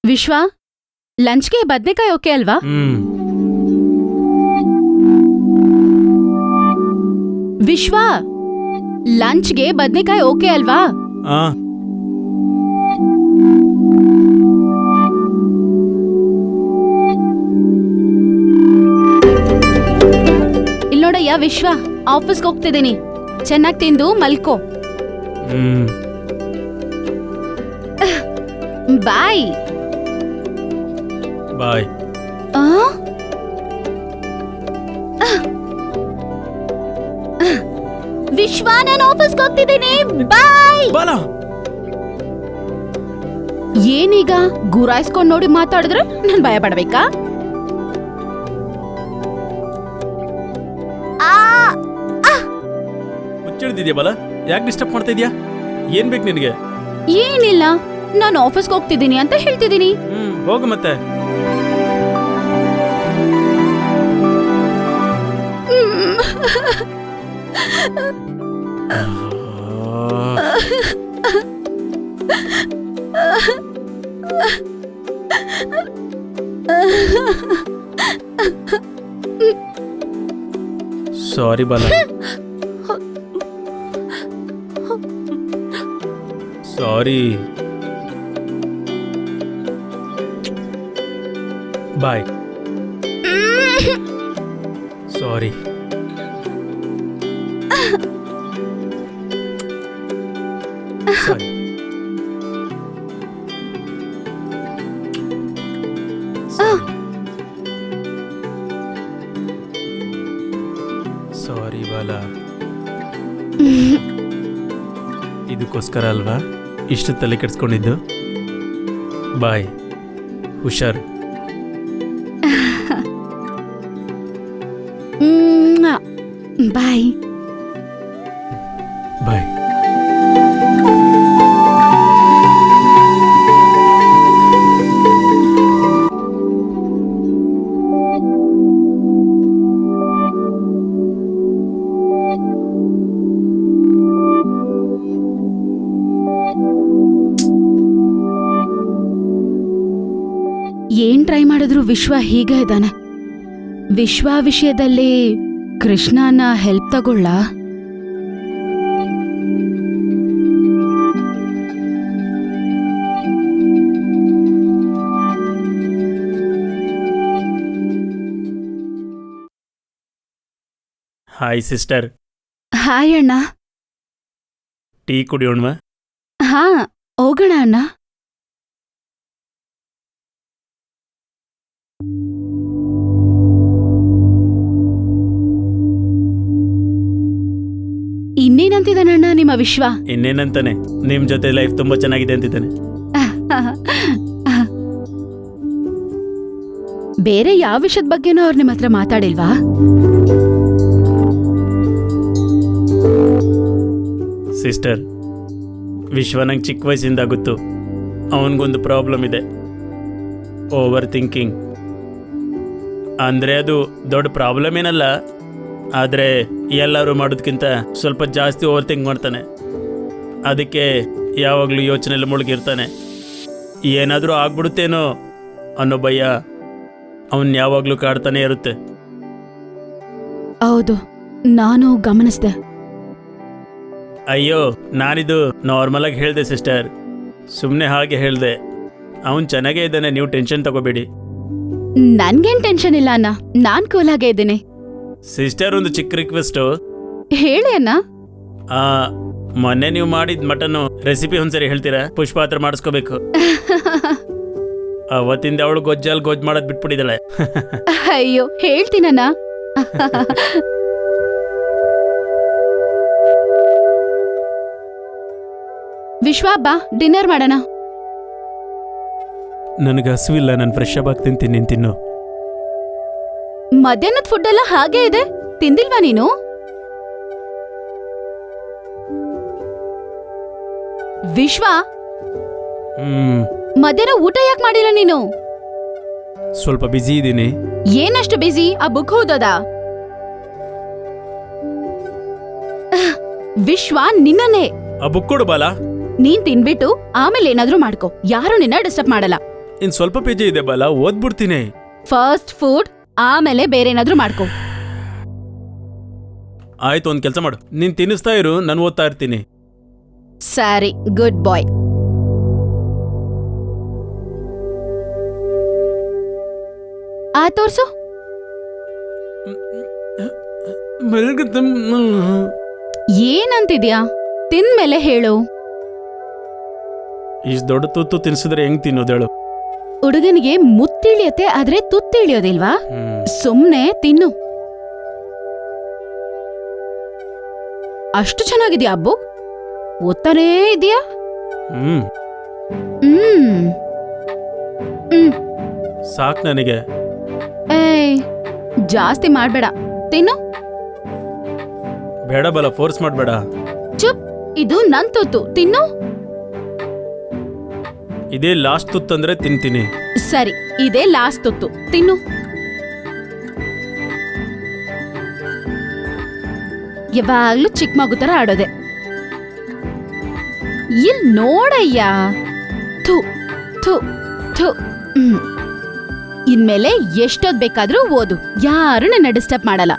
ವಿಶ್ವ, ಲಂಚ್ಗೆ ಬದ್ನೆಕಾಯಿ ಓಕೆ ಅಲ್ವಾ? ವಿಶ್ವ, ಲಂಚ್ಗೆ ಬದ್ನೆಕಾಯಿ ಓಕೆ ಅಲ್ವಾ? ಇಲ್ ನೋಡಯ್ಯ ವಿಶ್ವ, ಆಫೀಸ್ಗೆ ಹೋಗ್ತಿದ್ದೀನಿ. ಚೆನ್ನಾಗಿ ತಿಂದು ಮಲ್ಕೋ. ಬಾಯ್ ಬಾಯ್. ವಿಶ್ವ, ನಾನು ಆಫೀಸ್ಗೆ ಹೋಗ್ತಿದ್ದೀನಿ. ಬಾಯ್. ಏನೀಗ ಗುರಾಯಿಸ್ಕೊಂಡ್ ನೋಡಿ ಮಾತಾಡಿದ್ರೆ ನಾನು ಭಯ ಪಡ್ಬೇಕಾ? ಹುಚ್ಚಿಡ್ದಿದ್ಯಾ ಬಾಲ? ಯಾಕೆ ಡಿಸ್ಟರ್ಬ್ ಮಾಡ್ತಾ ಇದೀಯಾ? ಏನ್ ಬೇಕು ನಿನಗೆ? ಏನಿಲ್ಲ, ನಾನು ಆಫೀಸ್ಗೆ ಹೋಗ್ತಿದ್ದೀನಿ ಅಂತ ಹೇಳ್ತಿದ್ದೀನಿ. ಹೋಗು ಮತ್ತೆ. ಸಾರಿ ಬಾಲ, ಸಾರಿ. ಬಾಯ್. ಸಾರಿ. ಸಾರಿ. ಸಾರಿ ಬಾಲ. ಇದಕ್ಕೋಸ್ಕರ ಅಲ್ವಾ ಇಷ್ಟು ತಲೆ ಕೆಡ್ಸ್ಕೊಂಡಿದ್ದು? ಬಾಯ್, ಹುಷಾರು. ಬಾಯ್ ಬಾಯ್. ಏನ್ ಟ್ರೈ ಮಾಡಿದ್ರು ವಿಶ್ವ ಹೀಗೆ ಇದ್ದಾನೆ. ವಿಶ್ವ ವಿಷಯದಲ್ಲಿ ಕೃಷ್ಣನ ಹೆಲ್ಪ್ ತಗೊಳ್ಳ? Hi sister. ಹಾಯ್ ಅಣ್ಣ. ಟೀ ಕುಡಿಯೋಣವಾ? ಹಾ, ಹೋಗೋಣ ಅಣ್ಣ. ಇನ್ನೇನಂತಿದ್ದಾನಣ್ಣ ನಿಮ್ಮ ವಿಶ್ವ? ಇನ್ನೇನಂತಾನೆ, ನಿಮ್ ಜೊತೆ ಲೈಫ್ ತುಂಬಾ ಚೆನ್ನಾಗಿದೆ ಅಂತಿದ್ದಾನೆ. ಬೇರೆ ಯಾವ ವಿಷಯದ ಬಗ್ಗೆನೂ ಅವ್ರು ನಿಮ್ಮ ಹತ್ರ ಮಾತಾಡಿಲ್ವಾ? ಸಿಸ್ಟರ್, ವಿಶ್ವ ನಂಗೆ ಚಿಕ್ಕ ವಯಸ್ಸಿಂದ ಗೊತ್ತು. ಅವನಿಗೊಂದು ಪ್ರಾಬ್ಲಮ್ ಇದೆ, ಓವರ್ ಥಿಂಕಿಂಗ್. ಅಂದರೆ ಅದು ದೊಡ್ಡ ಪ್ರಾಬ್ಲಮ್ ಏನಲ್ಲ, ಆದರೆ ಎಲ್ಲರೂ ಮಾಡೋದಕ್ಕಿಂತ ಸ್ವಲ್ಪ ಜಾಸ್ತಿ ಓವರ್ ಥಿಂಕ್ ಮಾಡ್ತಾನೆ. ಅದಕ್ಕೆ ಯಾವಾಗಲೂ ಯೋಚನೆಯಲ್ಲಿ ಮುಳುಗಿರ್ತಾನೆ. ಏನಾದರೂ ಆಗ್ಬಿಡುತ್ತೇನೋ ಅನ್ನೋ ಭಯ ಅವನ್ ಯಾವಾಗಲೂ ಕಾಡ್ತಾನೆ ಇರುತ್ತೆ. ಹೌದು, ನಾನು ಗಮನಿಸಿದೆ. ಅಯ್ಯೋ, ನಾನಿದು ನಾರ್ಮಲ್ ಆಗಿ ಹೇಳಿದೆ ಸಿಸ್ಟರ್, ಸುಮ್ಮನೆ ಹಾಗೆ ಹೇಳಿದೆ. ಅವನು ಚೆನ್ನಾಗೇ ಇದ್ದಾನೆ, ನೀವು ಟೆನ್ಷನ್ ತಗೋಬೇಡಿ. ನನ್ಗೇನ್ ಟೆನ್ಷನ್ ಇಲ್ಲ ಅಣ್ಣ, ನಾನ್ ಕೂಲಾಗೇ ಇದ್ದೀನಿ. ಸಿಸ್ಟರ್, ಒಂದು ಚಿಕ್ಕ ರಿಕ್ವೆಸ್ಟು. ಹೇಳಿ ಅಣ್ಣ. ಮೊನ್ನೆ ನೀವು ಮಾಡಿದ ಮಟನ್ ರೆಸಿಪಿ ಒಂದ್ಸರಿ ಹೇಳ್ತೀರಾ? ಪುಷ್ಪ ಹತ್ರ ಮಾಡಿಸ್ಕೋಬೇಕು. ಅವತ್ತಿಂದ ಅವಳು ಗೊಜ್ಜಲ್ಲಿ ಗೊಜ್ಜು ಮಾಡೋದು ಬಿಟ್ಬಿಟ್ಟಿದ್ದಾಳೆ. ಅಯ್ಯೋ, ಹೇಳ್ತೀನಣ್ಣ. ವಿಶ್ವ, ಬಾ ಡಿನ್ನರ್ ಮಾಡೋಣ. ನನಗೆ ಹಸುವಿಲ್ಲ, ನಾನು ಫ್ರೆಶ್ ಆಗಿ ತಿಂತೀನಿ, ನೀನು ತಿನ್ನು. ಮಧ್ಯಾಹ್ನದ ಫುಡ್ ಎಲ್ಲ ಹಾಗೆ ಇದೆ, ತಿಂದಿಲ್ವಾ ನೀನು? ವಿಶ್ವ, ಮಧ್ಯಾಹ್ನ ಊಟ ಯಾಕೆ ಮಾಡಿಲ್ಲ ನೀನು? ಸ್ವಲ್ಪ ಬಿಸಿ ಇದ್ದೀನಿ. ಏನಷ್ಟು ಬಿಸಿ? ಆ ಬುಕ್ ಓದೋದಾ? ವಿಶ್ವ, ನಿನ್ನನ್ನೇ. ಆ ಬುಕ್ ಕೊಡು ಬಾಲ. ನೀನ್ ತಿನ್ಬಿಟ್ಟು ಆಮೇಲೆ ಏನಾದ್ರೂ ಮಾಡ್ಕೋ, ಯಾರು ನಿನ್ನ ಡಿಸ್ಟರ್ಬ್ ಮಾಡಲ್ಲ. ಇನ್ ಸ್ವಲ್ಪ ಪೇಜೆ ಇದೆ ಬಾಲ, ಓದ್ಬಿಡ್ತೀನಿ. ಫಸ್ಟ್ ಫುಡ್, ಆಮೇಲೆ ಬೇರೆ ಏನಾದ್ರೂ ಮಾಡ್ಕೋ. ಆಯ್ತು, ಒಂದ್ ಕೆಲಸ ಮಾಡು, ನೀನ್ ತಿನ್ನಿಸ್ತಾ ಇರು, ನಾನು ಓದ್ತಾ ಇರ್ತೀನಿ. ಸರಿ, ಗುಡ್ ಬಾಯ್. ತೋರ್ಸು. ಏನಂತಿದ್ಯಾ? ತಿಂದ್ಮೇಲೆ ಹೇಳು. ಇಷ್ಟು ದೊಡ್ಡ ತುತ್ತು ತಿನ್ಸಿದ್ರೆ ಹೆಂಗ್ ತಿನ್ನೋದೇಳು? ಹುಡುಗನಿಗೆ ಮುತ್ತಿಳಿಯತ್ತೆ, ಆದ್ರೆ ತುತ್ತಿಳಿಯೋದಿಲ್ವಾ? ಸುಮ್ನೆ ತಿನ್ನು. ಅಷ್ಟು ಚೆನ್ನಾಗಿದ್ಯಾ ಅಬ್ಬು? ಓದ್ತಾನೇ ಇದೆಯಾ? ಹ್ಮ್ ಸಾಕ್ ನನಗೆ. ಏಯ್, ಜಾಸ್ತಿ ಮಾಡ್ಬೇಡ, ತಿನ್ನು. ಬೇಡ ಬಲ, ಫೋರ್ಸ್ ಮಾಡ್ಬೇಡ. ಚುಪ್, ಇದು ನನ್ ತುತ್ತು, ತಿನ್ನು. ಇದೇ ಲಾಸ್ಟ್ ತುತ್ತು ಅಂದ್ರೆ ತಿಂತೀನಿ. ಸರಿ, ಇದೇ ಲಾಸ್ಟ್ ತುತ್ತು, ತಿನ್ನು. ಯಾವಾಗ್ಲೂ ಚಿಕ್ಕ ಮಗು ತರ ಆಡೋದೆ. ಇಲ್ ನೋಡಯ್ಯ. ಥು ಥು ಥು. ಇನ್ಮೇಲೆ ಎಷ್ಟೊತ್ ಬೇಕಾದ್ರೂ ಓದು, ಯಾರು ನನ್ನ ಡಿಸ್ಟರ್ಬ್ ಮಾಡಲ್ಲ.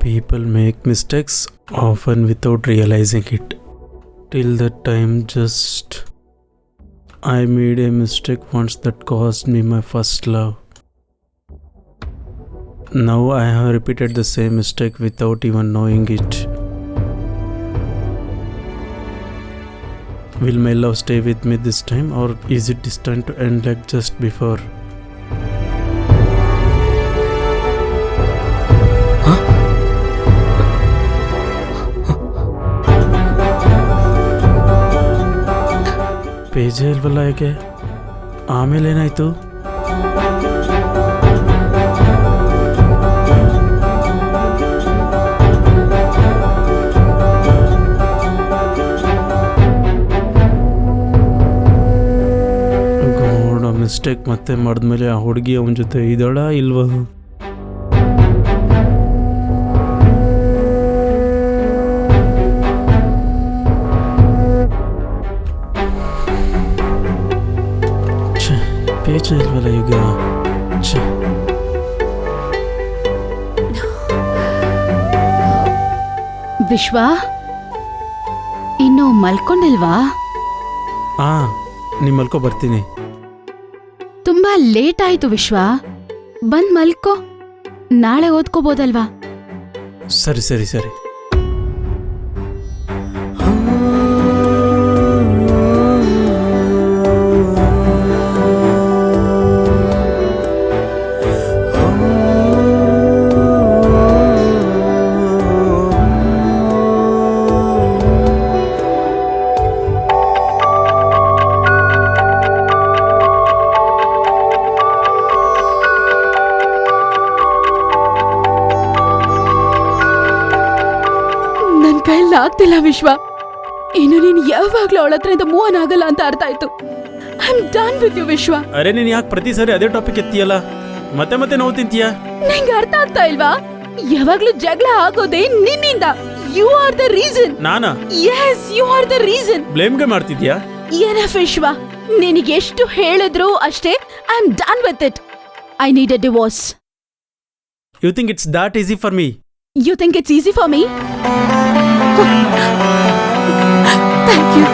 People make mistakes often without realizing it. Till that time, just I made a mistake once that cost me my first love. Now I have repeated the same mistake without even knowing it. Will my love stay with me this time, or is it destined to end like just before? ಪೇಜೇ ಇಲ್ವಲ್ಲ, ಯಾಕೆ? ಆಮೇಲೆ ಏನಾಯ್ತು? ಗೋಡ mistake ಮತ್ತೆ ಮಾಡಿದ್ಮೇಲೆ ಆ ಹುಡುಗಿ ಅವನ ಜೊತೆ ಇದ್ದಾಳ ಇಲ್ವಾ? ಪೇಜೇ ಇಲ್ವಲ್ಲ ಈಗ. ವಿಶ್ವ, ಇನ್ನು ಮಲ್ಕೊಂಡಿಲ್ವಾ? ನೀ ಮಲ್ಕೋ, ಬರ್ತೀನಿ. ತುಂಬಾ ಲೇಟ್ ಆಯ್ತು ವಿಶ್ವ, ಬಂದ್ ಮಲ್ಕೋ, ನಾಳೆ ಓದ್ಕೋಬೋದಲ್ವಾ? ಸರಿ ಸರಿ ಸರಿ. ಆಗ್ತಿಲ್ಲ ವಿಶ್ವ, ಇನ್ನು ನೀನ್ ಯಾವಾಗ್ಲೂ ಅವಳ ಹತ್ರದಿಂದ ಮೂವ್ ಆನ್ ಆಗಲ್ಲ ಅಂತ ಅರ್ಥ ಆಯ್ತು. I am done with you Vishwa. ಅರೆ, ನೀನ್ ಯಾಕೆ ಪ್ರತಿ ಸರಿ ಅದೇ ಟಾಪಿಕ್ ಎತ್ತೀಯಲ್ಲ? ಮತ್ತೆ ಮತ್ತೆ ನೋವು ತಿಂತೀಯ? ನಿಂಗೆ ಅರ್ಥ ಆಗ್ತಾ ಇಲ್ವಾ? ಯಾವಾಗ್ಲೂ ಜಗಳ ಆಗೋದೇ ನಿನ್ನಿಂದ. You are the reason. ನಾನಾ? Yes, you are the reason. Blame ಗೆ ಮಾಡ್ತಿದ್ಯಾ? ಏನಫ್ ವಿಶ್ವ, ನಿನಗೆ ಎಷ್ಟು ಹೇಳಿದ್ರು ಅಷ್ಟೇ. I am done with it. I need a divorce. You think it's that easy for me? You think it's easy for me? Thank you.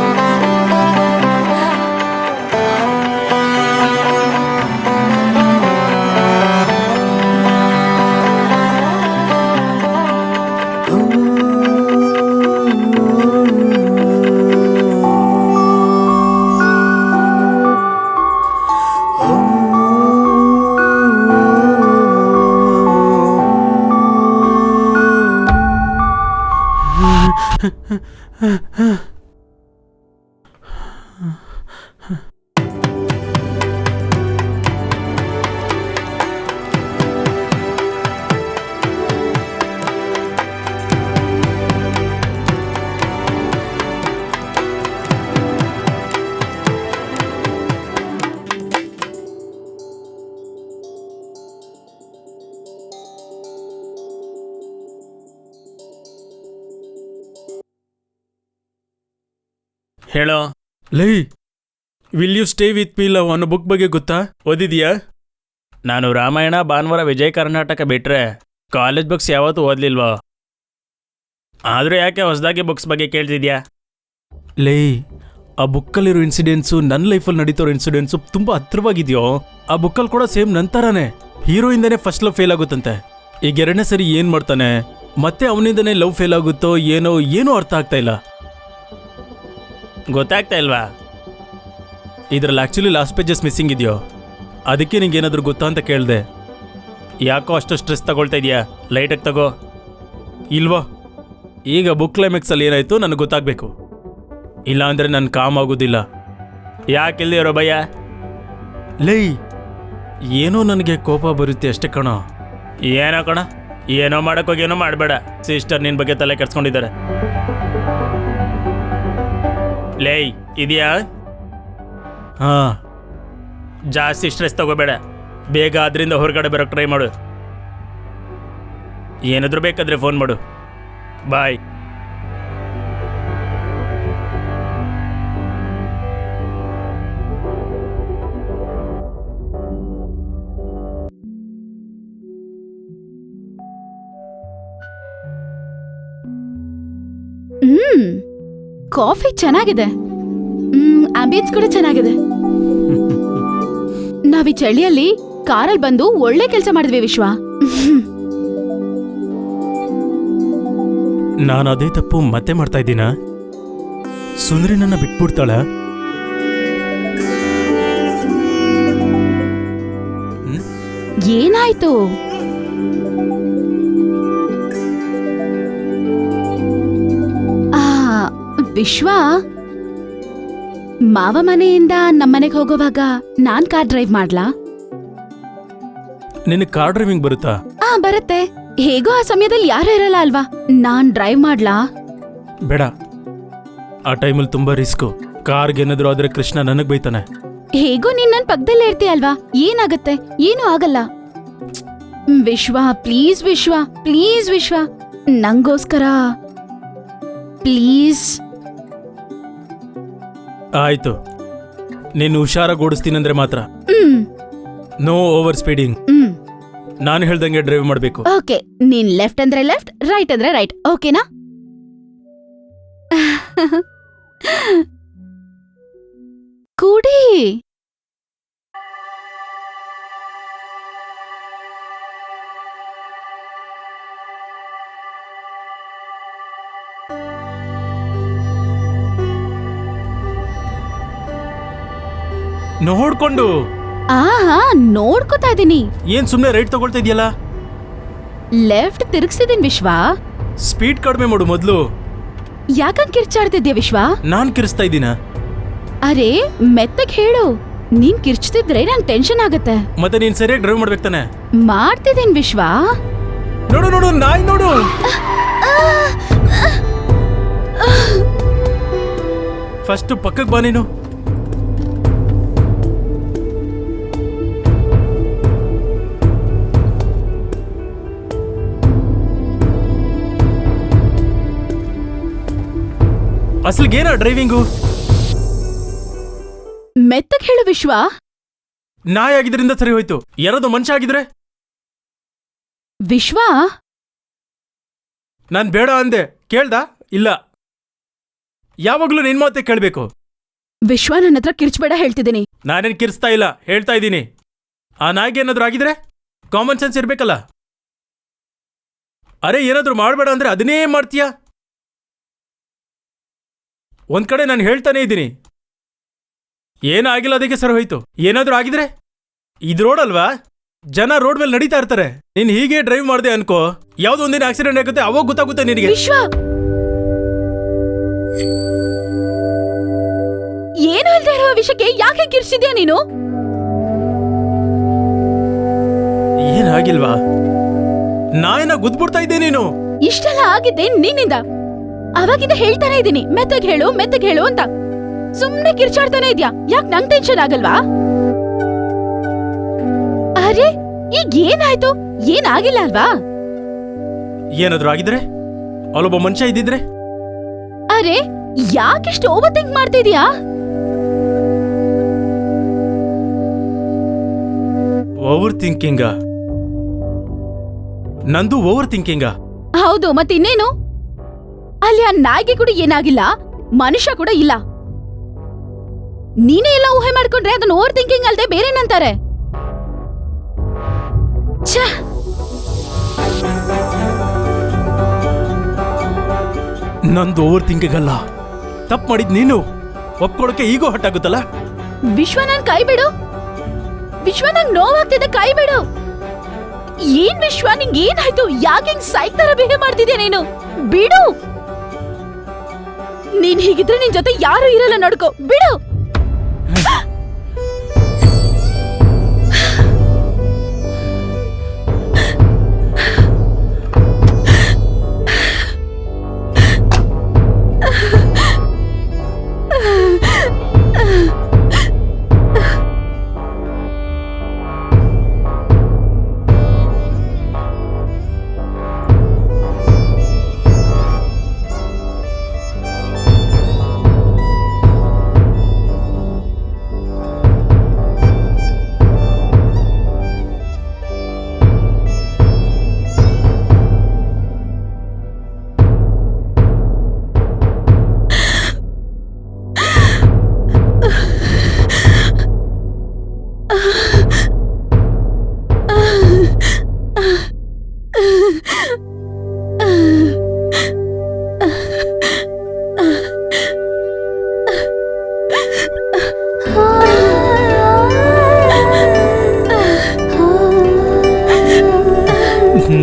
ಹೇಳೋ. ಲೈ, will you stay with me love ಅನ್ನೋ book ಬಗ್ಗೆ ಗೊತ್ತಾ? ಓದಿದ್ಯಾ? ನಾನು ರಾಮಾಯಣ, ಭಾನುವಾರ, ವಿಜಯ ಕರ್ನಾಟಕ ಬಿಟ್ರೆ college books ಯಾವತ್ತೂ ಓದಲಿಲ್ವೋ. ಆದರೂ ಯಾಕೆ ಹೊಸದಾಗಿ ಬುಕ್ಸ್ ಬಗ್ಗೆ ಕೇಳ್ತಿದ್ಯಾ? ಲೈ, ಆ ಬುಕ್ಕಲ್ಲಿರೋ ಇನ್ಸಿಡೆಂಟ್ಸು ನನ್ನ ಲೈಫಲ್ಲಿ ನಡೀತಿರೋ ಇನ್ಸಿಡೆಂಟ್ಸು ತುಂಬ ಹತ್ರವಾಗಿದೆಯೋ. ಆ ಬುಕ್ಕಲ್ಲಿ ಕೂಡ ಸೇಮ್ ನಂತರನೇ ಹೀರೋಯಿಂದನೇ ಫಸ್ಟ್ ಲವ್ ಫೇಲ್ ಆಗುತ್ತಂತೆ. ಈಗ ಎರಡನೇ ಸರಿ ಏನು ಮಾಡ್ತಾನೆ, ಮತ್ತೆ ಅವನಿಂದನೇ ಲವ್ ಫೇಲ್ ಆಗುತ್ತೋ ಏನೋ ಅರ್ಥ ಆಗ್ತಾ ಇಲ್ಲ. ಗೊತ್ತಾಗ್ತಾ ಇಲ್ವಾ? ಇದರಲ್ಲಿ ಆ್ಯಕ್ಚುಲಿ ಲಾಸ್ಟ್ ಪೇಜಸ್ ಮಿಸ್ಸಿಂಗ್ ಇದೆಯೋ, ಅದಕ್ಕೆ ನಿಂಗೆ ಏನಾದರೂ ಗೊತ್ತಾ ಅಂತ ಕೇಳಿದೆ. ಯಾಕೋ ಅಷ್ಟು ಸ್ಟ್ರೆಸ್ ತಗೊಳ್ತಾ ಇದೆಯಾ? ಲೈಟಾಗಿ ತಗೋ. ಇಲ್ವಾ? ಈಗ ಬುಕ್ ಕ್ಲೈಮ್ಯಾಕ್ಸಲ್ಲಿ ಏನಾಯಿತು ನನಗೆ ಗೊತ್ತಾಗಬೇಕು, ಇಲ್ಲ ಅಂದರೆ ನನ್ನ ಕಾಮ್ ಆಗೋದಿಲ್ಲ. ಯಾಕಿಲ್ದೇ ಇರೋ ಭಯ? ಲೈ, ಏನೋ ನನಗೆ ಕೋಪ ಬರುತ್ತೆ ಅಷ್ಟೇ ಕಣೋ. ಏನೋ ಕಣ, ಏನೋ ಮಾಡೋಕ್ಕೋಗಿ ಏನೋ ಮಾಡಬೇಡ. ಸಿಸ್ಟರ್ ನಿನ್ನ ಬಗ್ಗೆ ತಲೆ ಕೆಡ್ಸ್ಕೊಂಡಿದ್ದಾರೆ. ಲೈ, ಇದೆಯಾ? ಹಾಂ, ಜಾಸ್ತಿ ಸ್ಟ್ರೆಸ್ ತಗೋಬೇಡ. ಬೇಗ ಅದರಿಂದ ಹೊರಗಡೆ ಬರೋಕ್ಕೆ ಟ್ರೈ ಮಾಡು. ಏನಾದರೂ ಬೇಕಾದರೆ ಫೋನ್ ಮಾಡು. ಬಾಯ್. ಕಾಫಿ ಚೆನ್ನಾಗಿದೆ. ಆಂಬಿಯನ್ಸ್ ಕೂಡ ಚೆನ್ನಾಗಿದೆ. ನಾವ್ ಈ ಚಳಿಯಲ್ಲಿ ಕಾರಲ್ಲಿ ಬಂದು ಒಳ್ಳೆ ಕೆಲಸ ಮಾಡಿದ್ವಿ ವಿಶ್ವ. ನಾನು ಅದೇ ತಪ್ಪು ಮತ್ತೆ ಮಾಡ್ತಾ ಇದ್ದೀನ? ಸುಂದರಿ ನನ್ನ ಬಿಟ್ಬಿಡ್ತಾಳ? ಏನಾಯ್ತು? ವಿಶ್ವ, ಮಾವ ಮನೆಯಿಂದ ನಮ್ಮನೆಗೆ ಹೋಗೋವಾಗ ನಾನ್ ಕಾರ್ ಡ್ರೈವ್ ಮಾಡ್ಲಾ? ನಿನಗೆ ಕಾರ್ ಡ್ರೈವಿಂಗ್ ಬರುತ್ತಾ? ಬರುತ್ತೆ. ಹೇಗೋ ಆ ಸಮಯದಲ್ಲಿ ಯಾರು ಇರಲ್ಲ ಅಲ್ವಾ, ನಾನ್ ಡ್ರೈವ್ ಮಾಡ್ಲಾ? ಬೇಡ, ಆ ಟೈಮಲ್ಲಿ ತುಂಬಾ ರಿಸ್ಕು. ಕಾರ್ಗೆ ಏನಾದ್ರು ಆದ್ರೆ ಕೃಷ್ಣ ನನಗ್ ಬೈತಾನೆ. ಹೇಗೋ ನೀನ್ ನನ್ ಪಕ್ಕದಲ್ಲೇ ಇರ್ತೀಯ ಅಲ್ವಾ, ಏನಾಗತ್ತೆ? ಏನೂ ಆಗಲ್ಲ. ವಿಶ್ವ ಪ್ಲೀಸ್, ವಿಶ್ವ ಪ್ಲೀಸ್, ವಿಶ್ವ ನಂಗೋಸ್ಕರ ಪ್ಲೀಸ್. ಆಯ್ತು, ನೀನು ಹುಷಾರಾಗಿ ಓಡಿಸ್ತೀನಂದ್ರೆ ಮಾತ್ರ. No over speeding. ನಾನು ಹೇಳ್ದಂಗೆ ಡ್ರೈವ್ ಮಾಡಬೇಕು. ಓಕೆ, ನೀನ್ ಲೆಫ್ಟ್ ಅಂದ್ರೆ ಲೆಫ್ಟ್, ರೈಟ್ ಅಂದ್ರೆ ರೈಟ್, ಓಕೆನಾ? ಕುಡಿ. ನೋಡ್ಕೊಂಡು. ನೋಡ್ಕೋತಾ ಇದೀನಿ. ಏನ್ ಸುಮ್ನೆ ರೈಟ್ ತಗೊಳ್ತಾ ಇದೆಯಲ್ಲ? ಲೆಫ್ಟ್ ತಿರುಗಿಸಿದೀನಿ ವಿಶ್ವ. ಸ್ಪೀಡ್ ಕಡಿಮೆ ಮಾಡು ಮೊದ್ಲು. ಯಾಕಂಗ್ ಕಿರ್ಚಾಡ್ತಿದ್ಯಾ ವಿಶ್ವ? ನಾನ್ ಕಿರ್ಸ್ತಾ ಇದ್ದೀನ? ಅರೆ ಮೆತ್ತಗ್ ಹೇಳು, ನೀನ್ ಕಿರ್ಚ್ತಿದ್ರೆ ನಂಗ್ ಟೆನ್ಷನ್ ಆಗತ್ತೆ. ಮತ್ತೆ ನೀನ್ ಸರಿಯಾಗಿ ಡ್ರೈವ್ ಮಾಡ್ಬೇಕು ತಾನೆ? ಮಾಡ್ತಿದ್ದೀನಿ ವಿಶ್ವ. ನೋಡು ನೋಡು, ನಾಯಿ ನೋಡು. ಫಸ್ಟ್ ಪಕ್ಕಕ್ಕೆ ಬಾ ನೀನು. ಅಸಲ್ಗೇನ ಡ್ರೈವಿಂಗು? ಮೆತ್ತಗ್ ಹೇಳು ವಿಶ್ವ. ನಾಯಿ ಆಗಿದ್ರಿಂದ ಸರಿ ಹೋಯ್ತು, ಯಾರದು ಮನುಷ್ಯ ಆಗಿದ್ರೆ? ವಿಶ್ವ, ನಾನ್ ಬೇಡ ಅಂದೆ, ಕೇಳ್ದ? ಇಲ್ಲ, ಯಾವಾಗ್ಲೂ ನಿನ್ ಮಾತೆ ಕೇಳ್ಬೇಕು. ವಿಶ್ವ, ನನ್ನ ಹತ್ರ ಕಿರ್ಚ್ಬೇಡ ಹೇಳ್ತಿದ್ದೀನಿ. ನಾನೇನ್ ಕಿರ್ಸ್ತಾ ಇಲ್ಲ, ಹೇಳ್ತಾ ಇದ್ದೀನಿ. ಆ ನಾಯಿಗೆ ಏನಾದ್ರು ಆಗಿದ್ರೆ ಕಾಮನ್ ಸೆನ್ಸ್ ಇರ್ಬೇಕಲ್ಲ. ಅರೆ ಏನಾದ್ರು ಮಾಡ್ಬೇಡ ಅಂದ್ರೆ ಅದನ್ನೇ ಮಾಡ್ತೀಯ. ಒಂದ್ ಕಡೆ ನಾನು ಹೇಳ್ತಾನೆ ಇದ್ದೀನಿ, ಏನಾಗಿಲ್ಲ ಅದಕ್ಕೆ ಸರಿ ಹೋಯ್ತು. ಏನಾದ್ರೂ ಆಗಿದ್ರೆ? ಇದು ರೋಡ್ ಅಲ್ವಾ, ಜನ ರೋಡ್ ಮೇಲೆ ನಡೀತಾ ಇರ್ತಾರೆ. ನೀನ್ ಹೀಗೆ ಡ್ರೈವ್ ಮಾಡ್ದೆ ಅನ್ಕೋ, ಯಾವ್ದೋ ಒಂದಿನ ಆಕ್ಸಿಡೆಂಟ್ ಆಗುತ್ತೆ, ಅವಾಗ ಗೊತ್ತಾಗುತ್ತೆ ನಿನಗೆ. ವಿಶ್ವ, ಆಗಿರುವ ವಿಷಯಕ್ಕೆ ಯಾಕೆ ಕಿರ್ಚಿದ್ಯಾ ನೀನು? ಏನಾಗಿಲ್ವಾ? ನಾಯನ ಗುದ್ಬಿಡ್ತಾ ಇದ್ದೆ ನೀನು. ಇಷ್ಟೆಲ್ಲ ಆಗಿದ್ದೆ ನಿನ್ನಿಂದ. ಅವಾಗಿಂದ ಹೇಳ್ತಾನೆ ಇದೀನಿ ಮೆತ್ತಗ್ ಹೇಳು ಅಂತ. ಸುಮ್ನೆ ಕಿರ್ಚಾಡ್ತಾನೆ ಇದ್ಯಾ. ಯಾಕೆ ನಂಗ್ ಟೆನ್ಷನ್ ಆಗಲ್ವಾ? ಅರೆ ಈಗ ಏನಾಯ್ತು? ಏನಾಗಿಲ್ಲ ಅಲ್ವಾ? ಏನಾದ್ರೂ ಆಗಿದ್ರೆ, ಅಲ್ಲೊಬ್ಬ ಮನುಷ್ಯ ಇದ್ದಿದ್ರೆ? ಅರೆ ಯಾಕೆಷ್ಟು ಓವರ್ ಥಿಂಕ್ ಮಾಡ್ತಿದ್ಯಾ? ಓವರ್ ಥಿಂಕಿಂಗ? ನಂದು ಓವರ್ ಥಿಂಕಿಂಗ? ಹೌದು, ಮತ್ತಿನ್ನೇನು? ಅಲ್ಲಿ ಆ ನಾಯಿಗೆ ಕೂಡ ಏನಾಗಿಲ್ಲ, ಮನುಷ್ಯ ಕೂಡ ಇಲ್ಲ. ನೀನೇ ಎಲ್ಲ ಊಹೆ ಮಾಡ್ಕೊಂಡ್ರೆ ಅದನ್ನ ಓವರ್ ಥಿಂಕಿಂಗ್ ಅಲ್ದೆ ಬೇರೇನಂತಾರೆ? ಛೇ, ನಂದು ಓವರ್ ಥಿಂಕಿಂಗ್ ಅಲ್ಲ. ತಪ್ಪು ಮಾಡಿದ್ ನೀನು. ಒಪ್ಕೊಳಕ್ಕೆ ಈಗೋ ಹಟ್ಟಾಗುತ್ತಲ್ಲ. ವಿಶ್ವ, ನನ್ ಕೈ ಬಿಡು. ವಿಶ್ವ, ನಂಗ್ ನೋವಾಗ್ತಿದೆ, ಕೈ ಬಿಡು. ಏನ್ ವಿಶ್ವ, ನಿಂಗ್ ಏನಾಯ್ತು? ಯಾಕೆ ಹಿಂಗ್ ಸೈಕ್ ತರ ಬಿಹೇವ್ ಮಾಡ್ತಿದ್ಯಾ ನೀನು? ಬಿಡು. ನೀನ್ ಹೀಗಿದ್ರೆ ನಿನ್ ಜೊತೆ ಯಾರು ಇರಲ್ಲ, ನೋಡ್ಕೋ. ಬಿಡು.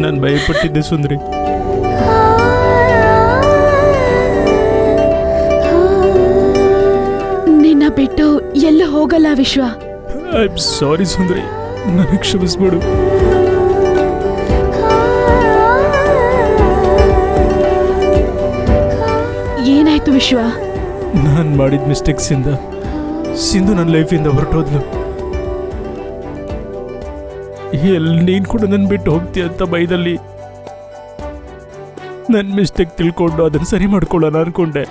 ನಾನು ಭಯಪಟ್ಟಿದ್ದೆ ಸುಂದ್ರಿ. ನಿನ್ನ ಬಿಟ್ಟು ಎಲ್ಲೂ ಹೋಗಲ್ಲ ವಿಶ್ವ. ಐ ಆಮ್ ಸಾರಿ ಸುಂದ್ರಿ, ನನಗೆ ಕ್ಷಮಿಸ್ಬಿಡು. ಏನಾಯ್ತು ವಿಶ್ವ? ನಾನು ಮಾಡಿದ ಮಿಸ್ಟೇಕ್ಸಿಂದ ಸಿಂಧು ನನ್ನ ಲೈಫಿಂದ ಹೊರಟೋದ್ಲು. ಎಲ್ಲಿ ನೀನು ಕೂಡ ನನ್ನ ಬಿಟ್ಟು ಹೋಗ್ತೀಯ ಅಂತ ಬೈದಲ್ಲಿ ನನ್ನ ಮಿಸ್ಟೇಕ್ ತಿಳ್ಕೊಂಡು ಅದನ್ನು ಸರಿ ಮಾಡ್ಕೊಳ್ಳೋಣ ಅನ್ಕೊಂಡೆ.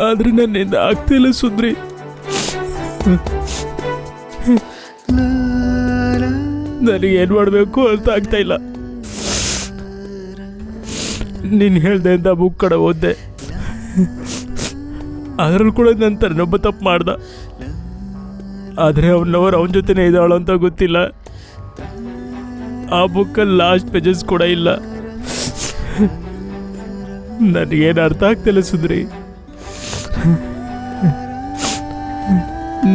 ಆದ್ರೆ ನನ್ನಿಂದ ಆಗ್ತಿಲ್ಲ ಸುಂದ್ರಿ. ನನಗೆ ಏನು ಮಾಡಬೇಕು ಅಂತ ಆಗ್ತಾ ಇಲ್ಲ. ನೀನು ಹೇಳ್ದೆ ಅಂತ ಬುಕ್ ಕಡೆ ಓದ್ದೆ. ಅದರಲ್ಲಿ ಕೂಡ ನನ್ನ ತನ್ನೊಬ್ಬ ತಪ್ಪು ಮಾಡ್ದ. ಆದರೆ ಅವನವರು ಅವನ ಜೊತೆನೇ ಇದ್ದಾಳು ಅಂತ ಗೊತ್ತಿಲ್ಲ. ಆ ಬುಕ್ಕಲ್ಲಿ ಲಾಸ್ಟ್ ಪೇಜಸ್ ಕೂಡ ಇಲ್ಲ. ನನಗೇನು ಅರ್ಥ ಆಗ್ತಿಲ್ಲ ಸುಂದ್ರಿ.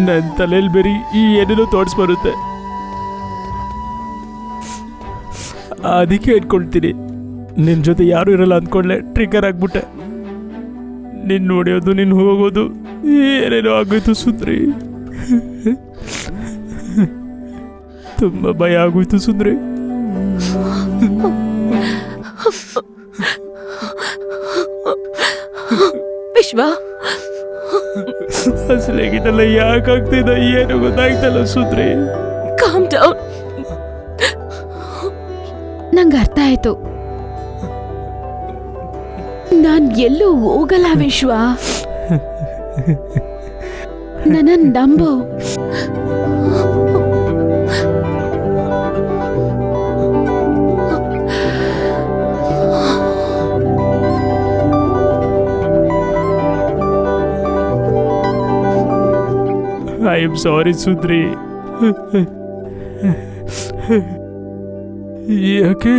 ನನ್ನ ತಲೆಯಲ್ಲಿ ಬೇರೆ ಈ ಏನೇನೋ ಥಾಟ್ಸ್ ಬರುತ್ತೆ. ಅದಕ್ಕೆ ಇಟ್ಕೊಳ್ತೀನಿ ನಿನ್ನ ಜೊತೆ ಯಾರು ಇರಲ್ಲ ಅಂದ್ಕೊಂಡ್ಲೆ ಟ್ರಿಗರ್ ಆಗ್ಬಿಟ್ಟೆ. ನಿನ್ನ ನೋಡಿಯೋದು, ನಿನ್ನ ಹೋಗೋದು ಏನೇನೋ ಆಗೋಯ್ತು ಸುಂದ್ರಿ. ತುಂಬ ಭಯ ಆಗೋಯ್ತು ಸುಂದ್ರಿ. ವಿಶ್ವ, ಅಸಲಾಗಿದ್ದಲ್ಲ, ಯಾಕಾಗ್ತಿದ ಏನು ಗೊತ್ತಾಗ್ತಲ್ಲ ಸುಂದ್ರಿ. Calm down. ನಂಗೆ ಅರ್ಥ ಆಯ್ತು. ನಾನ್ ಎಲ್ಲೂ ಹೋಗಲ್ಲ ವಿಶ್ವ. ನನ್ನ ನಂಬು. ಐ ಆಮ್ ಸಾರಿ ಸುಂದ್ರಿ. ಯಾಕೆ?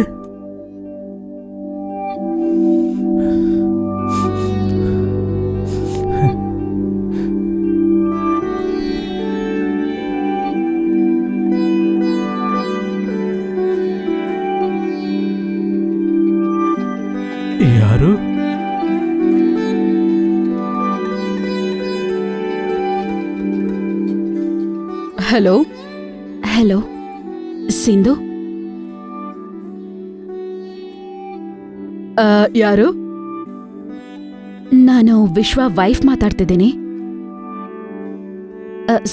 ಯಾರು? ಹಲೋ ಹಲೋ ಸಿಂಧು, ಯಾರು? ನಾನು ವಿಶ್ವ ವೈಫ್ ಮಾತಾಡ್ತಿದ್ದೀನಿ.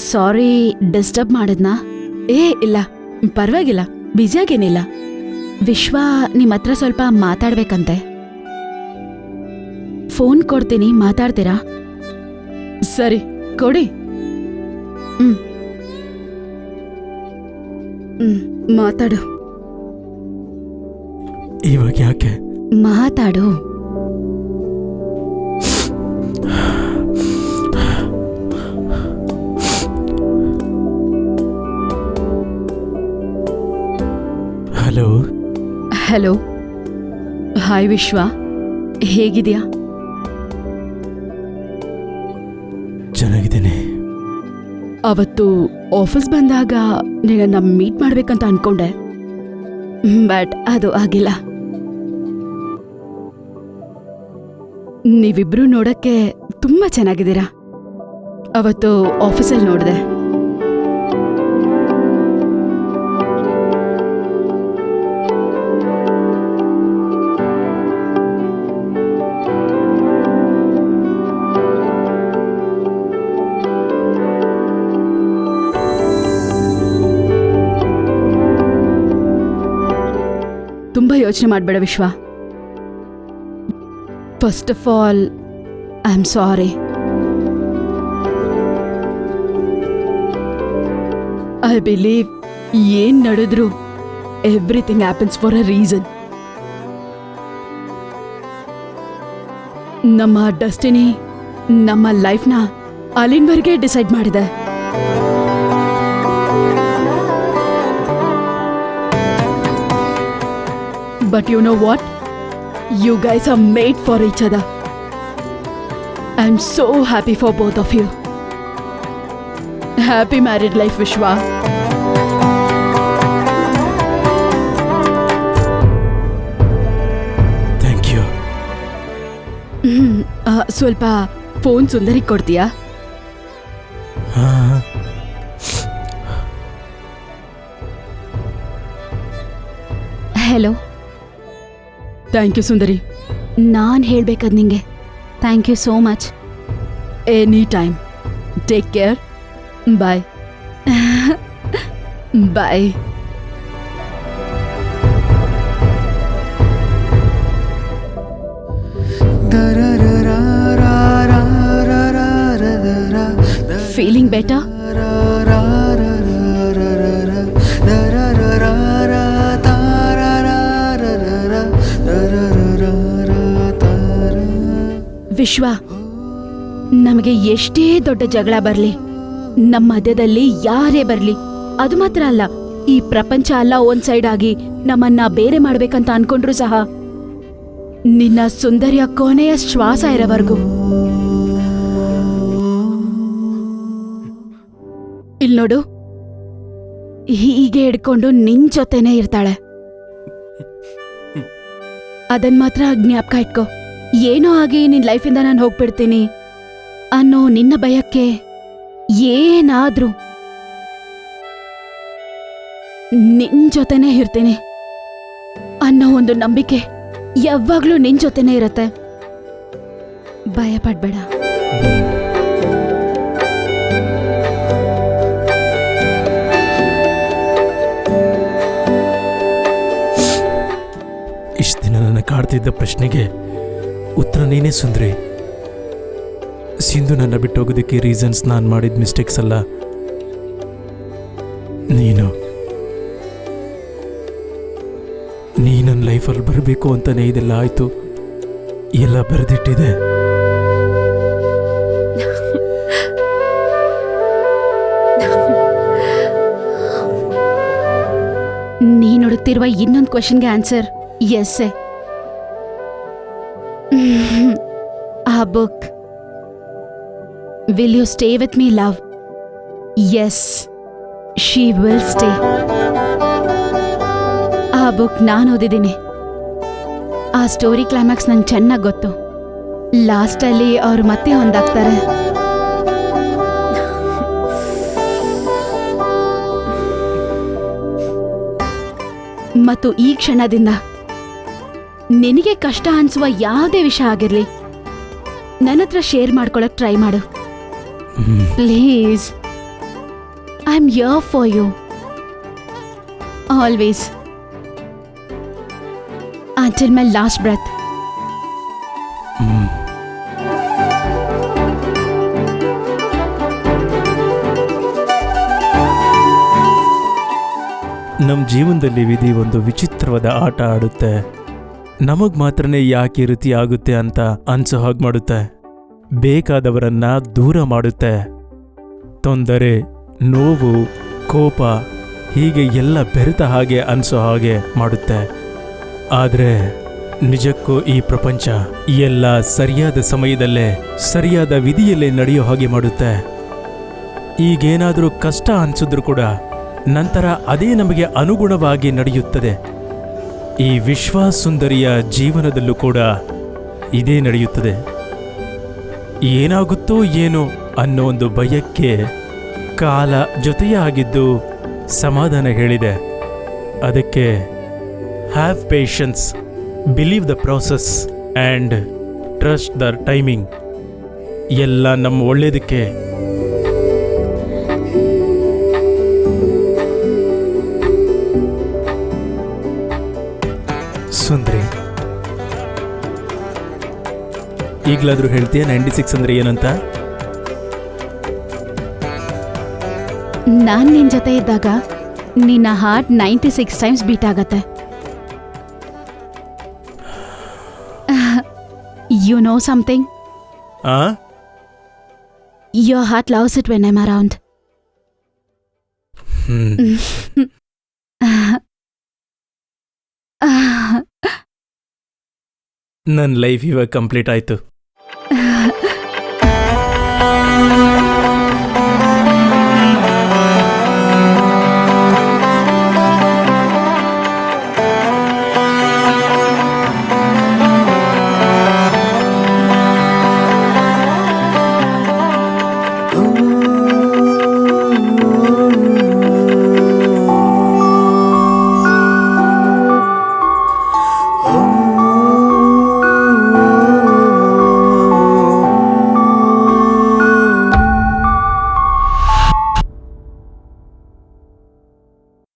ಸಾರಿ, ಡಿಸ್ಟರ್ಬ್ ಮಾಡಿದ್ನಾ? ಇಲ್ಲ, ಪರವಾಗಿಲ್ಲ, ಬ್ಯುಸಿಯಾಗೇನಿಲ್ಲ. ವಿಶ್ವ ನಿಮ್ಮ ಹತ್ರ ಸ್ವಲ್ಪ ಮಾತಾಡ್ಬೇಕಂತೆ. ಫೋನ್ ಕೊಡ್ತೀನಿ, ಮಾತಾಡ್ತೀರಾ? ಸರಿ, ಕೊಡಿ. ಮಾತಾಡು. ಇವಾಗ ಯಾಕೆ? ಮಾತಾಡು. ಹಲೋ. ಹಲೋ. ಹಾಯ್ ವಿಶ್ವ, ಹೇಗಿದ್ಯಾ? ಚೆನ್ನಾಗಿದ್ದೀನಿ. ಅವತ್ತು ಆಫೀಸ್ ಬಂದಾಗ ನಿನ್ನ ಮೀಟ್ ಮಾಡ್ಬೇಕಂತ ಅನ್ಕೊಂಡೆ, ಬಟ್ ಅದು ಆಗಿಲ್ಲ. ನೀವಿಬ್ರು ನೋಡಕ್ಕೆ ತುಂಬಾ ಚೆನ್ನಾಗಿದ್ದೀರಾ. ಅವತ್ತು ಆಫೀಸಲ್ಲಿ ನೋಡಿದೆ. ತುಂಬಾ ಯೋಚನೆ ಮಾಡಬೇಡ Vishwa. First of all, I am sorry. I believe ಏನ್ ನಡೆದ್ರು everything happens for a reason. ನಮ್ಮ ಡೆಸ್ಟಿನಿ ನಮ್ಮ ಲೈಫ್ನ ಅಲ್ಲಿನವರೆಗೆ ಡಿಸೈಡ್ ಮಾಡಿದೆ. But you know what? You guys are made for each other. I'm so happy for both of you. Happy married life, Vishwa. Thank you. ಸ್ವಲ್ಪ phone ಸುಂದರಿ ಕೊಡ್ತೀಯಾ? Hello. Thank you ಸುಂದರಿ. ನಾನು ಹೇಳ್ಬೇಕಾದ್ ನಿಂಗೆ. Thank you so much. Any time. Take care. Bye. Bye. Feeling better? Vishwa, ನಮಗೆ ಎಷ್ಟೇ ದೊಡ್ಡ ಜಗಳ ಬರ್ಲಿ, ನಮ್ಮ ಮಧ್ಯದಲ್ಲಿ ಯಾರೇ ಬರ್ಲಿ, ಅದು ಮಾತ್ರ ಅಲ್ಲ, ಈ ಪ್ರಪಂಚ ಅಲ್ಲ ಒಂದ್ ಸೈಡ್ ಆಗಿ ನಮ್ಮನ್ನ ಬೇರೆ ಮಾಡ್ಬೇಕಂತ ಅನ್ಕೊಂಡ್ರು ಸಹ, ನಿನ್ನ ಸುಂದರಿಯ ಕೊನೆಯ ಶ್ವಾಸ ಇರೋವರೆಗೂ ಇಲ್ ನೋಡು, ಹೀಗೆ ಹಿಡ್ಕೊಂಡು ನಿನ್ ಜೊತೆನೇ ಇರ್ತಾಳೆ. ಅದನ್ ಮಾತ್ರ ಜ್ಞಾಪಕ ಇಟ್ಕೋ. ಏನೋ ಆಗಿ ನಿನ್ ಲೈಫಿಂದ ನಾನು ಹೋಗ್ಬಿಡ್ತೀನಿ ಅನ್ನೋ ನಿನ್ನ ಭಯಕ್ಕೆ ಏನಾದ್ರೂ ನಿನ್ ಜೊತೆನೇ ಇರ್ತೀನಿ ಅನ್ನೋ ಒಂದು ನಂಬಿಕೆ ಯಾವಾಗ್ಲೂ ನಿನ್ ಜೊತೆನೇ ಇರತ್ತೆ. ಭಯ ಪಡ್ಬೇಡ. ಇಷ್ಟು ದಿನ ನನ್ನ ಕಾಡ್ತಿದ್ದ ಪ್ರಶ್ನೆಗೆ ಉತ್ತರ ನೀನೇ ಸುಂದ್ರಿ. ಸಿಂಧು ನನ್ನ ಬಿಟ್ಟು ಹೋಗೋದಕ್ಕೆ ರೀಸನ್ಸ್ ನಾನು ಮಾಡಿದ ಮಿಸ್ಟೇಕ್ಸ್ ಅಲ್ಲ, ನೀನು ನನ್ನ ಲೈಫಲ್ಲಿ ಬರಬೇಕು ಅಂತಾನೆ ಇದೆಲ್ಲ ಆಯ್ತು. ಎಲ್ಲ ಬರೆದಿಟ್ಟಿದೆ. ನೀನ್ ಹುಡುಕ್ತಿರುವ ಇನ್ನೊಂದು ಕ್ವೆಶನ್ಗೆ ಆನ್ಸರ್ ಎಸ್. ಆ book, will you stay with me love? Yes, she will stay. ಆ ಬುಕ್ ನಾನು ಓದಿದ್ದೀನಿ. ಆ ಸ್ಟೋರಿ ಕ್ಲೈಮ್ಯಾಕ್ಸ್ ನಂಗೆ ಚೆನ್ನಾಗಿ ಗೊತ್ತು. ಲಾಸ್ಟಲ್ಲಿ ಅವ್ರು ಮತ್ತೆ ಒಂದಾಗ್ತಾರೆ. ಮತ್ತು ಈ ಕ್ಷಣದಿಂದ ನಿನಗೆ ಕಷ್ಟ ಅನ್ಸುವ ಯಾವುದೇ ವಿಷಯ ಆಗಿರ್ಲಿ ನನ್ನ ಹತ್ರ ಶೇರ್ ಮಾಡ್ಕೊಳಕ್ ಟ್ರೈ ಮಾಡು. Please, I am here for you always until my last breath. ನಮ್ಮ ಜೀವನದಲ್ಲಿ ವಿಧಿ ಒಂದು ವಿಚಿತ್ರವಾದ ಆಟ ಆಡುತ್ತೆ. ನಮಗ್ ಮಾತ್ರನೇ ಯಾಕೆ ಈ ರೀತಿ ಆಗುತ್ತೆ ಅಂತ ಅನ್ಸೋ ಹಾಗೆ ಮಾಡುತ್ತೆ. ಬೇಕಾದವರನ್ನ ದೂರ ಮಾಡುತ್ತೆ. ತೊಂದರೆ, ನೋವು, ಕೋಪ ಹೀಗೆ ಎಲ್ಲ ಬೆರೆತ ಹಾಗೆ ಅನ್ಸೋ ಹಾಗೆ ಮಾಡುತ್ತೆ. ಆದರೆ ನಿಜಕ್ಕೂ ಈ ಪ್ರಪಂಚ ಎಲ್ಲ ಸರಿಯಾದ ಸಮಯದಲ್ಲೇ ಸರಿಯಾದ ವಿಧಿಯಲ್ಲೇ ನಡೆಯೋ ಹಾಗೆ ಮಾಡುತ್ತೆ. ಈಗೇನಾದರೂ ಕಷ್ಟ ಅನ್ಸಿದ್ರು ಕೂಡ ನಂತರ ಅದೇ ನಮಗೆ ಅನುಗುಣವಾಗಿ ನಡೆಯುತ್ತದೆ. ಈ ವಿಶ್ವಸುಂದರಿಯ ಜೀವನದಲ್ಲೂ ಕೂಡ ಇದೇ ನಡೆಯುತ್ತದೆ. ಏನಾಗುತ್ತೋ ಏನೋ ಅನ್ನೋ ಒಂದು ಭಯಕ್ಕೆ ಕಾಲ ಜೊತೆಯೇ ಆಗಿದ್ದು ಸಮಾಧಾನ ಹೇಳಿದೆ. ಅದಕ್ಕೆ have patience, believe the process and trust the timing. ಎಲ್ಲ ನಮ್ಮ ಒಳ್ಳೆಯದಕ್ಕೆ. ಸುಂದ್ರಿ, ಈಗಲಾದ್ರೂ ಹೇಳ್ತೀಯ 96 ಅಂದ್ರೆ ಏನಂತ? ನಾನ್ ನಿನ್ ಜೊತೆ ಇದ್ದಾಗ ನಿನ್ನ ಹಾರ್ಟ್ 96 ಟೈಮ್ಸ್ ಬೀಟ್ ಆಗತ್ತೆ. You know something? Your heart loves it when I'm around. ನನ್ನ ಲೈಫ್ ಇವಾಗ ಕಂಪ್ಲೀಟ್ ಆಯ್ತು.